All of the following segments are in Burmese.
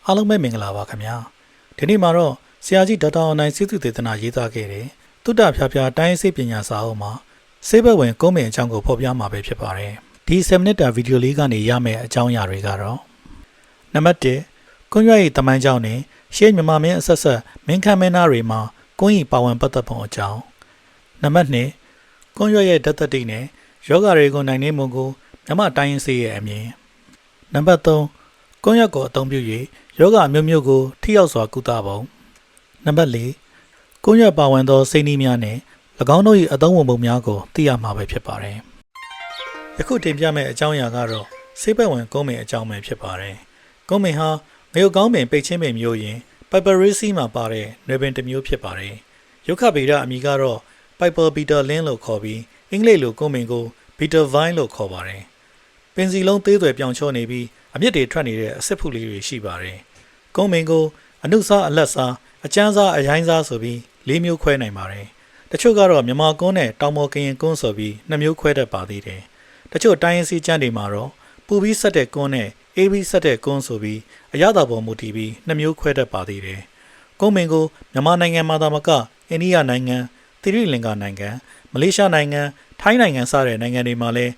အားလုံးပဲမင်္ဂလာပါခင်ဗျာဒီနေ့မှာတော့ဆရာကြီးဒေါက်တာအောင်နိုင်စေသူတေသနာရေးသားခဲ့တဲ့သုတဖျားဖျားတိုင်းစေပညာစာအုပ်မှာဆေးဘက်ဝင်ကုန်းမင်အကြောင်းကိုဖော်ပြမှာပဲဖြစ်ပါတယ်ဒီ7မိနစ်တာဗီဒီယိုလေးကနေရမယ့်အကြောင်းအရာတွေကတော့နံပါတ်1ကွန်းရွက်၏တမိုင်းကြောင်းနဲ့ရှေးမြန်မာမင်းအဆက်ဆက်မင်းခမ်းမင်းသားတွေမှာကွန်း၏ပါဝင်ပတ်သက်ပုံအကြောင်းနံပါတ်2ကွန်းရွက်ရဲ့ဓာတ်သတ္တိနဲ့ယောဂတွေကိုနိုင်နေမှုကိုမြမတိုင်းစေရဲ့အမြင်နံပါတ်3ကွန်းရွက်ကိုအသုံးပြု၍ယောဂမျိုးမျိုးကိုထိရောက်စွာကုသပုံနံပါတ်4ကွန်းရွက်ပါဝင်သောစိတ်နှီးများနဲ့၎င်းတို့၏အသုံးဝင်ပုံများကိုသိရမှာပဲဖြစ်ပါတယ်ယခုတင်ပြမယ့်အကြောင်းအရာကတော့ဆေးဘက်ဝင်ကုန်းမင်အကြောင်းပဲဖြစ်ပါတယ်ကုန်းမင်ဟာငရုတ်ကောင်းပင်ပိတ်ချင်းပင်မျိုးရင် Piperaceae မှာပါတဲ့နွယ်ပင်တစ်မျိုးဖြစ်ပါတယ်ရုက္ခဗေဒအမည်ကတော့ Piper Bitter Lin လို့ခေါ်ပြီးအင်္ဂလိပ်လိုကုန်းမင်ကို Bitter Vine လို့ခေါ်ပါတယ်ပင်စီလုံးသေးသွယ်ပြောင်ချောနေပြီးအမြစ်တွေထွက်နေတဲ့အစစ်ဖုလေးတွေရှိပါတယ်ကုန်းမင်ကိုအနုစားအလက်စားအကျန်းစားအရိုင်းစားဆိုပြီး၄မျိုးခွဲနိုင်ပါတယ်တချို့ကတော့မြန်မာကုန်းနဲ့တောင်ပေါ်ကရင်ကုန်းဆိုပြီး2မျိုးခွဲတတ်ပါသေးတယ်တချို့တိုင်းရင်းစည်းကျန်းတွေမှာတော့ပူပြီးဆက်တဲ့ကုန်းနဲ့အေးပြီးဆက်တဲ့ကုန်းဆိုပြီးအရသာပေါ်မူတည်ပြီး2မျိုးခွဲတတ်ပါသေးတယ်ကုန်းမင်ကိုမြန်မာနိုင်ငံမှာသာမကအိန္ဒိယနိုင်ငံသီရိလင်္ကာနိုင်ငံမလေးရှားနိုင်ငံထိုင်းနိုင်ငံစတဲ့နိုင်ငံတွေမှာလည်း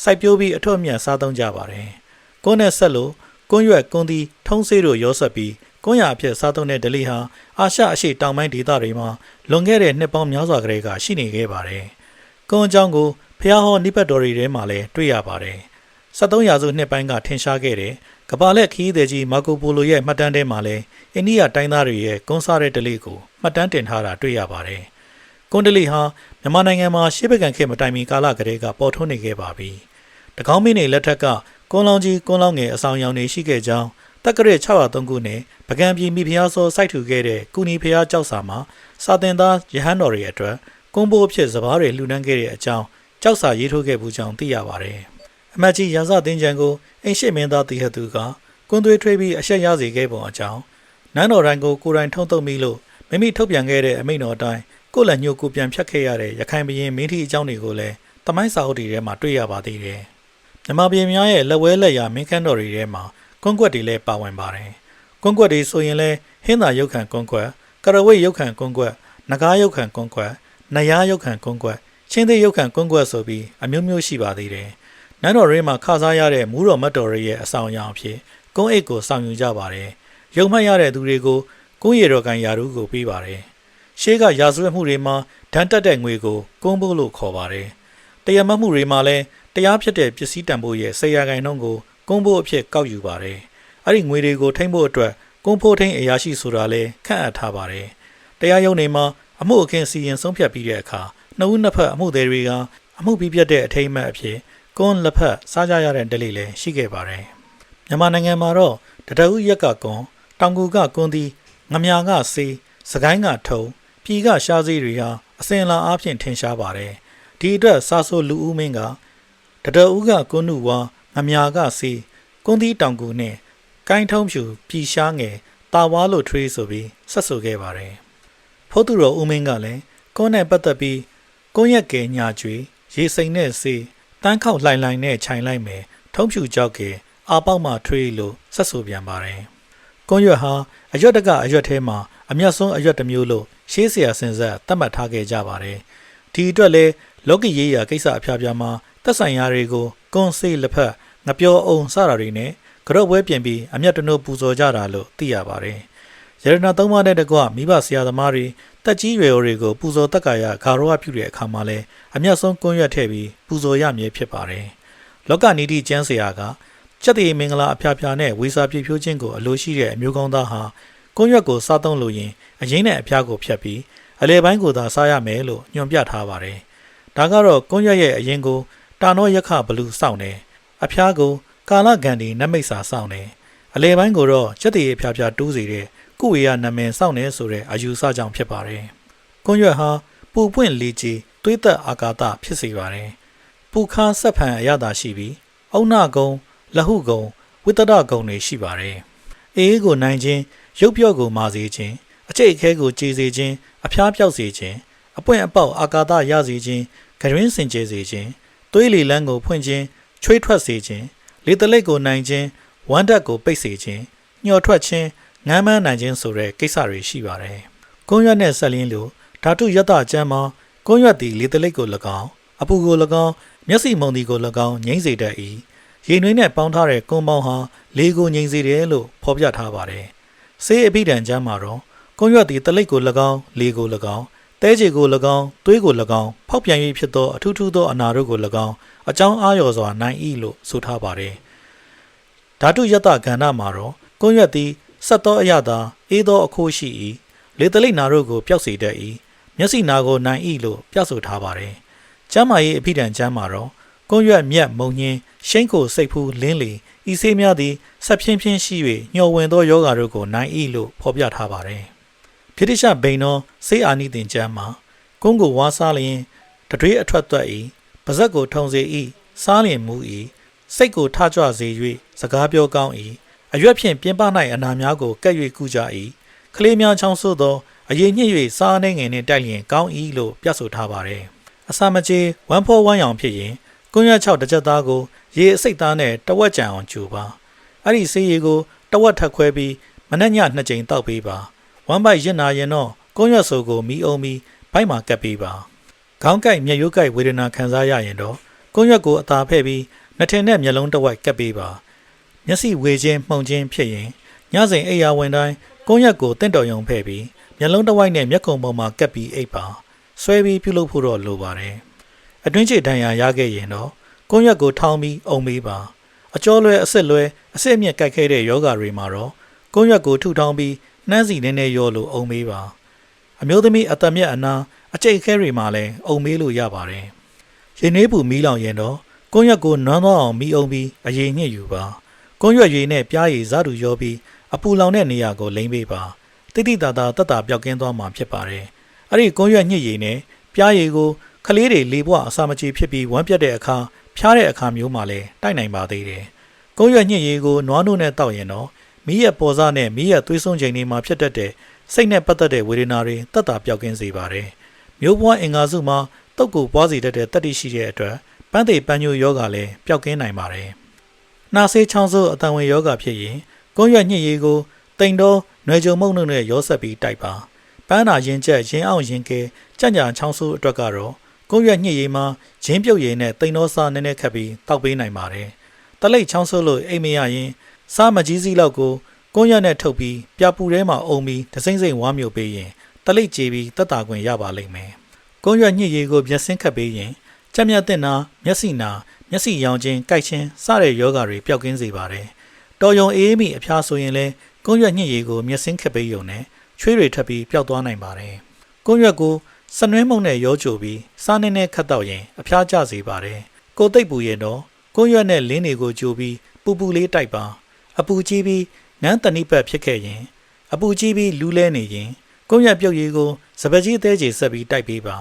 စိုက်ပျိုးပြီးအထွတ်အမြတ်စားသုံးကြပါတယ်ကုန်းနဲ့ဆက်လို့ကွန်းရွက်ကွန်းသီးထုံးဆေးတို့ရောဆက်ပြီးကွန်းရအဖြစ်စားသုံးတဲ့ဓလေ့ဟာအာရှအရှေ့တောင်ပိုင်းဒေသတွေမှာလွန်ခဲ့တဲ့နှစ်ပေါင်းများစွာကတည်းကရှိနေခဲ့ပါတယ်။ကွန်းအကြောင်းကိုဖျားဟောနိပတ်တော်တွေထဲမှာလည်းတွေ့ရပါတယ်။73ရာစုနှစ်ပိုင်းကထင်ရှားခဲ့တဲ့ကမ္ဘာလက်ခရီးသည်ကြီးမာကိုပိုလိုရဲ့မှတ်တမ်းထဲမှာလည်းအိန္ဒိယတိုင်းသားတွေရဲ့ကွန်းစားတဲ့ဓလေ့ကိုမှတ်တမ်းတင်ထားတာတွေ့ရပါတယ်။ကွန်းဓလေ့ဟာမြန်မာနိုင်ငံမှာရှေးဘက်ကန်ခေတ်မတိုင်မီကာလကတည်းကပေါ်ထွန်းနေခဲ့ပါပြီ။တကောင်းမင်းတွေလက်ထက်ကကွန်းလောင်းကြီးကွန်းလောင်းငယ်အဆောင်ရောင်တွေရှိခဲ့ကြောင်းတက္ကရာ603ခုနှစ်ပကံပြည်မိဖုရားစောစိုက်ထူခဲ့တဲ့ကုနီဖုရားကျောက်စာမှာစာသင်သားရဟန်းတော်တွေအတွက်ကွန်းဘိုးအဖြစ်စဘာတွေလှူဒန်းခဲ့တဲ့အကြောင်းကျောက်စာရေးထိုးခဲ့မှုကြောင့်သိရပါတယ်။အမတ်ကြီးရာဇသင်္ကြန်ကိုအိမ်ရှိမင်းသားတည်ဟသူကကွန်းသွေးထွေးပြီးအရှက်ရစေခဲ့ပုံအကြောင်းနန်းတော်တိုင်းကိုကိုယ်တိုင်ထုံးထုတ်မိလို့မိမိထုတ်ပြန်ခဲ့တဲ့အမိန့်တော်အတိုင်းကိုယ်လက်ညှိုးကိုပြန်ဖြတ်ခဲ့ရတဲ့ရခိုင်ဘုရင်မင်းထီအကြောင်းတွေကိုလည်းတမိုင်းစာအုပ်တွေထဲမှာတွေ့ရပါသေးတယ်။မြန်မာပြည်များရဲ့လက်ဝဲလက်ရာမင်းခန်းတော်တွေထဲမှာကွန်းကွက်တွေလည်းပါဝင်ပါတယ်ကွန်းကွက်တွေဆိုရင်လည်းဟင်းသာရုပ်ခံကွန်းကွက်ကရဝိတ်ရုပ်ခံကွန်းကွက်နဂါးရုပ်ခံကွန်းကွက်နယားရုပ်ခံကွန်းကွက်ချင်းသေးရုပ်ခံကွန်းကွက်ဆိုပြီးအမျိုးမျိုးရှိပါသေးတယ်နန်းတော်ရင်းမှာခစားရတဲ့မူးတော်မတ်တော်ရဲ့အဆောင်အယောင်အဖြစ်ကွန်းအိတ်ကိုဆောင်ယူကြပါတယ်ရုံမှတ်ရတဲ့သူတွေကိုကွန်းရတော်ကန်ယာရုကိုပေးပါတယ်ရှေးကရာဇဝတ်မှုတွေမှာဒဏ်တက်တဲ့ငွေကိုကွန်းဘိုးလို့ခေါ်ပါတယ်တရားမမှုတွေမှာလည်းတရားဖြစ်တဲ့ပစ္စည်းတန်ဖိုးရဲ့10%နှုန်းကိုကွန်းဘိုးအဖြစ်ကောက်ယူပါတယ်အဲ့ဒီငွေတွေကိုထိမ့်ဖို့အတွက်ကွန်းဖိုးထိန်အရာရှိဆိုတာလဲခန့်အပ်ထားပါတယ်တရားရုံးတွေမှာအမှုအခင်းစီရင်ဆုံးဖြတ်ပြီးတဲ့အခါနှစ်ဦးနှစ်ဖက်အမှုသည်တွေကအမှုပြီးပြတ်တဲ့အထိမ်းအမှတ်အဖြစ်ကွန်းလက်ဖက်စားကြရတဲ့ဓလေ့လည်းရှိခဲ့ပါတယ်မြန်မာနိုင်ငံမှာတော့တတဦးရက်ကကွန်းတောင်ကူကကွန်းသီးငမြာကစေးစကိုင်းကထုံပြည်ကရှားစေးတွေဟာအစင်လာအားဖြင့်ထင်ရှားပါတယ်ဒီအတွက်စာဆိုလူဦးမင်းကတတဦးကကွန်းနုဝါငမြာကစေးကွန်းသီးတောင်ကူနဲ့ကိုင်းထုံးဖြူပြည်ရှားငယ်တာဝါလို့ထွေးဆိုပြီးဆက်ဆိုခဲ့ပါတယ်ဖိုးသူတော်ဦးမင်းကလည်းကွန်းနဲ့ပတ်သက်ပြီးကွန်းရက်ကဲညာကျွေရေစိမ်နဲ့စေးတန်းခောက်လှိုင်လှိုင်နဲ့ခြိုင်လိုက်မယ်ထုံးဖြူကြောက်ကဲအာပေါက်မှထွေးလို့ဆက်ဆိုပြန်ပါတယ်ကွန်းရွက်ဟာအရွက်တကအရွက်ထဲမှာအမျက်ဆုံးအရွက်တစ်မျိုးလို့ရှေးဆရာစင်ဆက်သတ်မှတ်ထားခဲ့ကြပါတယ်ဒီအတွက်လဲလောကီရေးရာကိစ္စအဖျားဖျားမှာသက်ဆိုင်ရာတွေကိုကွန်းစေးလက်ဖက်ငပြောအောင်စတာတွေနဲ့ကြော့ပွဲပြင်ပြီးအမျက်တနိုးပူဇော်ကြတာလို့သိရပါတယ်။ရတနာသုံးပါးနဲ့တကွမိဘဆရာသမားတွေတက်ကြီးရွယ်တွေကိုပူဇော်တက်ကာရဂါရဝပြုတဲ့အခါမှာလည်းအမျက်ဆုံးကွန်းရွက်ထည့်ပြီးပူဇော်ရမည်ဖြစ်ပါတယ်။လောကနီတိကျမ်းဆရာကစက်တိမင်္ဂလာအဖျားဖျားနဲ့ဝေစာပြည့်ဖြိုးခြင်းကိုအလိုရှိတဲ့အမျိုးကောင်းသားဟာကွန်းရွက်ကိုစားသုံးလို့ရင်အရင်းနဲ့အဖျားကိုဖြတ်ပြီးအလဲပိုင်းကိုသာစားရမယ်လို့ညွှန်ပြထားပါတယ်။ဒါကတော့ကွန်းရွက်ရဲ့အရင်ကိုတာနောယက္ခဘလူစောင့်တယ်။အဖျားကိုကာလဂန္ဒီနတ်မိတ်စာစောင့်တယ်အလဲပိုင်းကိုတော့စက်တိဖျားဖျားတိုးစေတဲ့ကုဝေယနာမည်စောင့်နေဆိုတဲ့အယူဆကြောင့်ဖြစ်ပါတယ်ကွန်းရွက်ဟာပူပွင့်လီကြီးသွေးသက်အာကာသဖြစ်စေပါတယ်ပူခါဆက်ဖန်အရသာရှိပြီးအုံနာကုံလဟုကုံဝိတ္တကုံတွေရှိပါတယ်အေးကိုနိုင်ခြင်းရုပ်ပြော့ကိုမာစေခြင်းအကျိတ်အခဲကိုကြေစေခြင်းအဖျားပြောက်စေခြင်းအပွင့်အပေါက်အာကာသရစေခြင်းဂရင်းစင်ကြယ်စေခြင်းသွေးလီလန်းကိုဖွင့်ခြင်းချွေးထွက်စေခြင်းလေတလိတ်ကိုနိုင်ခြင်းဝမ်းဓာတ်ကိုပိတ်စေခြင်း ညှော်ထွက်ခြင်းငမ်းမန်းနိုင်ခြင်းဆိုတဲ့ကိစ္စတွေရှိပါတယ်။ကွန်းရွက်နဲ့ဆက်လင်းလိုဓာတုယတကျမ်းမှာကွန်းရွက်သည်လေတလိပ်ကို၎င်းအပူကို၎င်းမျက်စိမုံဒီကို၎င်းငြိမ့်စေတတ်၏ရေနွေးနဲ့ပေါင်းထားတဲ့ကွန်းပေါင်းဟာလေကိုငြိမ့်စေတယ်လို့ဖော်ပြထားပါတယ်။ဆေးအပိဓာန်ကျမ်းမှာတော့ကွန်းရွက်သည်တလိပ်ကို၎င်းလေကို၎င်းတဲကြေကို၎င်းသွေးကို၎င်းဖောက်ပြန်၍ဖြစ်သောအထူးထူးသောအနာတို့ကို၎င်းအကြောင်းအားလျော်စွာနိုင်၏လို့ဆိုထားပါတယ်။ဓာတုယတကဏ္ဍမှာတော့ကွန်းရွက်သည်ဆက်သောအရသာအေးသောအခိုးရှိ၏လေတလိပ်နာတို့ကိုပျောက်စေတတ်၏မျက်စိနာကိုနိုင်၏လို့ပြဆိုထားပါတယ်။ကျမ်းမာရေးအဖိဓာန်ကျမ်းမှာတော့ကွန်းရွက်မြက်မုံညင်းရှိန်ကိုစိတ်ဖူးလင်းလီဤဆေးများသည်ဆက်ဖြင်းဖြင်းရှိ၍ညှော်ဝင်သောယောဂါတို့ကိုနိုင်၏လို့ဖော်ပြထားပါတယ်။ဖြစ်တရှဘိန်သောဆေးအာနိသင်ကျမ်းမှာကွန်းကိုဝါစားလျင်တတွေးအထွက်သွက်၏ပါဇက်ကိုထုံစေ၏စားလျင်မူ၏စိတ်ကိုထကြွစေ၍စကားပြောကောင်း၏အရွက်ဖြင့်ပြင်းပ၌အနာများကိုကက်၍ကူကြ၏ကလေးများချောင်းဆိုးသောအရေးညှစ်၍စားနှဲငယ်နှင့်တိုက်လျင်ကောင်း၏လို့ပြဆိုထားပါတယ်။အစာမကြေဝမ်းဖောဝမ်းရောင်ဖြစ်ရင်ကွန်းရွက်6တစ်ချက်သားကိုရေအစိတ်သားနဲ့တဝက်ကြံအောင်ကျူပါ။အဲ့ဒီဆေးရည်ကိုတဝက်ထပ်ခွဲပြီးမနက်ည2ကြိမ်တောက်ပေးပါ။ဝမ်းပိုက်ရစ်နာရင်တော့ကွန်းရွက်ဆိုကိုမီးအောင်ပြီးဘိုက်မှာကပ်ပေးပါ။ခေါင်းကိုက်မျက်ရိုးကိုက်ဝေဒနာခံစားရရင်တော့ကွန်းရွက်ကိုအသာဖဲ့ပြီးနှထင်နဲ့မျက်လုံးတစ်ဝက်ကပ်ပေးပါ။မျက်စိဝေခြင်းမှုန်ခြင်းဖြစ်ရင်ညစဉ်အိပ်ရာဝင်တိုင်းကွန်းရွက်ကိုတင့်တော်ရုံဖဲ့ပြီးမျက်လုံးတစ်ဝိုက်နဲ့မျက်ခုံပေါ်မှာကပ်ပြီးအိပ်ပါဆွဲပြီးပြုလုပ်ဖို့တော့လိုပါတယ်အတွင်းကျဒဏ်ရာရခဲ့ရင်တော့ကွန်းရွက်ကိုထောင်းပြီးအုံမေးပါအကျော်လွဲအစစ်လွဲအစစ်အမြင့်ကြိုက်ခဲတဲ့ယောဂါတွေမှာတော့ကွန်းရွက်ကိုထုထောင်းပြီးနှမ်းစီနည်းနည်းရောလို့အုံမေးပါအမျိုးသမီးအသက်မြတ်အနာအကျိတ်ခဲတွေမှာလည်းအုံမေးလို့ရပါတယ်ရေနွေးပူမီးလောင်ရင်တော့ကွန်းရွက်ကိုနွမ်းသွားအောင်မီးအုံပြီးအရေညှစ်ယူပါကွန်းရွက်ရည်နဲ့ပြားရည်ဇာတူရောပြီးအပူလောင်တဲ့နေရာကိုလိမ့်ပေးပါတိတိတာတာတက်တာပြောက်ကင်းသွားမှာဖြစ်ပါတယ်။အဲ့ဒီကွန်းရွက်ညှစ်ရည်နဲ့ပြားရည်ကိုကလေးတွေလေပွားအစာမကြေဖြစ်ပြီးဝမ်းပြတ်တဲ့အခါဖျားတဲ့အခါမျိုးမှာလည်းတိုက်နိုင်ပါသေးတယ်။ကွန်းရွက်ညှစ်ရည်ကိုနွားနို့နဲ့တောက်ရင်တော့မီးရဲ့ပေါ်စားနဲ့မီးရဲ့သွေးစွန်းချိန်တွေမှာဖြစ်တတ်တဲ့စိတ်နဲ့ပတ်သက်တဲ့ဝေဒနာတွေတက်တာပြောက်ကင်းစေပါတယ်။မျိုးပွားအင်္ဂါစုမှာတုတ်ကိုပွားစေတတ်တဲ့တတိရှိတဲ့အတွက်ပန်းသေးပန်းညိုယောဂလည်းပျောက်ကင်းနိုင်ပါတယ်။နှာဆေးချောင်းဆိုးအတန်ဝင်ယောဂဖြစ်ရင်ကွန်းရွက်ညှစ်ရည်ကိုတိမ်တော့နွယ်ကြုံမုံနှုတ်နဲ့ရောဆက်ပြီးတိုက်ပါပန်းနာရင်ကျက်ရင်အောင်ရင်ကဲကြံ့ကြာချောင်းဆိုးအတွက်ကတော့ကွန်းရွက်ညှစ်ရည်မှာဂျင်းပြုတ်ရည်နဲ့တိမ်တော့စားနည်းနည်းခတ်ပြီးတောက်ပေးနိုင်ပါတယ်တလိပ်ချောင်းဆိုးလို့အိမ်မရရင်စားမကြီးစီးလောက်ကိုကွန်းရွက်နဲ့ထုတ်ပြီးပြပူထဲမှာအုံပြီးတစိမ့်စိမ့်ဝါမျိုးပေးရင်တလိပ်ကြေပြီးတက်တာခွင့်ရပါလိမ့်မယ်ကွန်းရွက်ညှစ်ရည်ကိုမျက်စင်းခတ်ပေးရင်ကြက်မြတ်တဲ့နာမျက်စိနာမျက်စိရောင်ခြင်းကြိုက်ခြင်းစတဲ့ယောဂါတွေပျောက်ကင်းစေပါတယ်တော်ယုံအေးမိအဖျားဆိုရင်လည်းကွန်းရွက်ညှစ်ရည်ကိုမျက်စင်းခက်ပေးရုံနဲ့ချွေးတွေထပ်ပြီးပျောက်သွားနိုင်ပါတယ်။ကွန်းရွက်ကိုစနွှဲမှုန့်နဲ့ရောကြိုပြီးစားနည်းနည်းခတ်တော့ရင်အဖျားကျစေပါတယ်။ကိုသိပ်ပူရင်တော့ကွန်းရွက်နဲ့လင်းတွေကိုကြိုပြီးပူပူလေးတိုက်ပါအပူကြီးပြီးနန်းတဏိပတ်ဖြစ်ခဲ့ရင်အပူကြီးပြီးလူးလဲနေရင်ကွန်းရွက်ပြုတ်ရည်ကိုစပကြီးသေးကြီးဆက်ပြီးတိုက်ပေးပါ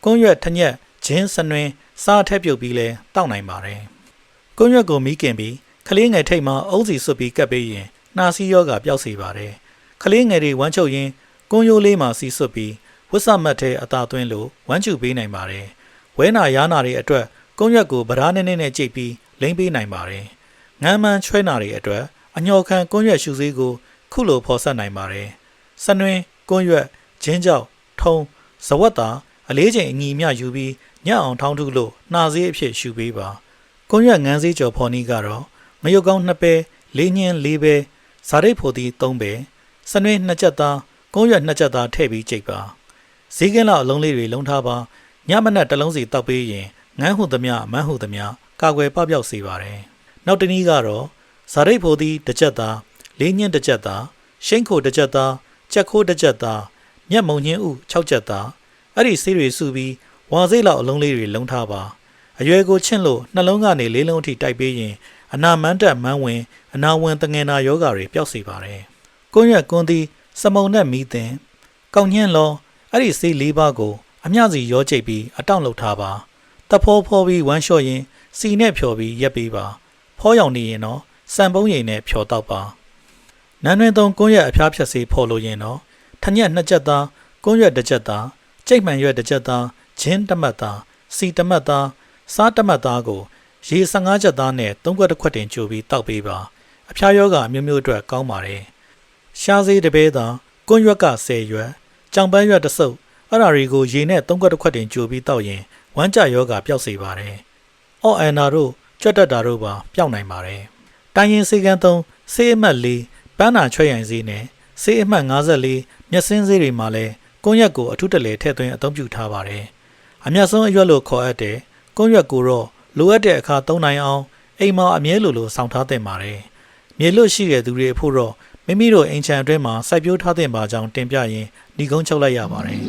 ကွန်းရွက်ထညက်ဂျင်းစနွှဲစားထက်ပြုတ်ပြီးလဲတောက်နိုင်ပါတယ်။ကွန်းရွက်ကိုမီးကင်ပြီးကလေးငယ်ထိတ်မှာအုံးစီဆွတ်ပြီးကပ်ပေးရင်နှာစီးယောဂပျောက်စေပါတယ်။ကလေးငယ်တွေဝမ်းချုပ်ရင်ကွန်းရိုးလေးမှာစီးဆွတ်ပြီးဝတ်ဆမတ်ထဲအသာသွင်းလို့ဝမ်းကျူပေးနိုင်ပါတယ်။ဝဲနာရားနာတွေအတွက်ကွန်းရွက်ကိုဗရားနည်းနည်းနဲ့ကြိတ်ပြီးလိမ့်ပေးနိုင်ပါတယ်။ငမ်းမှန်းချွဲနာတွေအတွက်အညော်ခံကွန်းရွက်ရှူစေးကိုခုလိုဖော်ဆက်နိုင်ပါတယ်။စနွင်းကွန်းရွက်ဂျင်းကြောက်ထုံးဇဝတ်တာအလေးချိန်အညီမျှယူပြီးညအောင်ထောင်းထုလို့နှာစေးအဖြစ်ရှူပေးပါ။ကွန်းရွက်ငန်းစေးကြော်ဖော်နီးကတော့ငရုတ်ကောင်း2ပဲလေးညင်း4ပဲဇာရိတ်ဖို့သည်3ပဲစနွေး2ချက်သားကွန်းရွက်2ချက်သားထည့်ပြီးကြိတ်ပါဈေးကင်းလောက်အလုံးလေးတွေလုံးထားပါညမနက်တစ်လုံးစီတောက်ပေးရင်ငန်းဟုသမျှမန်းဟုသမျှကာကွယ်ပပျောက်စေပါတယ်နောက်တစ်နည်းကတော့ဇာရိတ်ဖို့သည်1ချက်သားလေးညင်း1ချက်သားရှိန်ခို1ချက်သားကြက်ခိုး1ချက်သားမြက်မုံညင်းဥ6ချက်သားအဲ့ဒီဆေးတွေစုပြီးဝါစိတ်လောက်အလုံးလေးတွေလုံးထားပါအရွယ်ကိုချင့်လို့နှလုံးကနေလေးလုံးအထိတိုက်ပေးရင်အနာမန်းတက်မန်းဝင်အနာဝင်တငင်နာယောဂါတွေပျောက်စေပါတယ်။ကွန်းရွက်ကွန်းသည်စမုံနဲ့မီးသင်ကောက်ညှင်းလောအဲ့ဒီဆေး၄ပါးကိုအမျှစီရောကျိတ်ပြီးအတောင့်လုပ်ထားပါ။တဖောဖောပြီးဝမ်းလျှော့ရင်စီနဲ့ဖြော်ပြီးရက်ပေးပါ။ဖောရောင်နေရင်တော့စံပုံးရည်နဲ့ဖြော်တော့ပါ။နန်းတွင်သုံးကွန်းရွက်အဖျားဖြတ်စေဖော်လို့ရင်တော့ထညက်2ချက်သားကွန်းရွက်1ချက်သားကြိတ်မှန်ရွက်1ချက်သားဂျင်း1မှတ်သားစီ1မှတ်သားစား1မှတ်သားကိုရေ15ချက်သားနဲ့3ခွက်တစ်ခွက်တင်ကြိုပြီးတောက်ပေးပါ အဖျားယောဂအမျိုးမျိုးအတွက်ကောင်းပါတယ်ရှားစေးတစ်ပဲသာကွန်းရွက်က10ရွက်ကြောင်ပန်းရွက်တစ်စုပ်အဲ့ဒါတွေကိုရေနဲ့3ခွက်တစ်ခွက်တင်ကြိုပြီးတောက်ရင်ဝမ်းကျယောဂပျောက်စေပါတယ်အော့အန်နာတို့ကြွက်တက်တာတို့ပါပျောက်နိုင်ပါတယ်တိုင်းရင်စေကန်း3ဆေးအမှတ်4ပန်းနာချွဲ့ရိုင်စေးနဲ့ဆေးအမှတ်54မျက်စင်းစေးတွေမှာလည်းကွန်းရွက်ကိုအထူးတလဲထည့်သွင်းအသုံးပြုထားပါတယ်အမျက်ဆုံးအရွက်လို့ခေါ်အပ်တယ်ကွန်းရွက်ကိုတော့လိုအပ်တဲ့အခါသုံးနိုင်အောင်အိမ်မှာအမြဲလိုစောင့်ထားသင့်ပါတယ်မြေလွတ်ရှိတဲ့သူတွေအဖို့တော့မိမိတို့အိမ်ခြံအတွင်းမှာစိုက်ပျိုးထားသင့်ပါကြောင်းတင်ပြရင်းညီကုန်းချုပ်လိုက်ရပါတယ်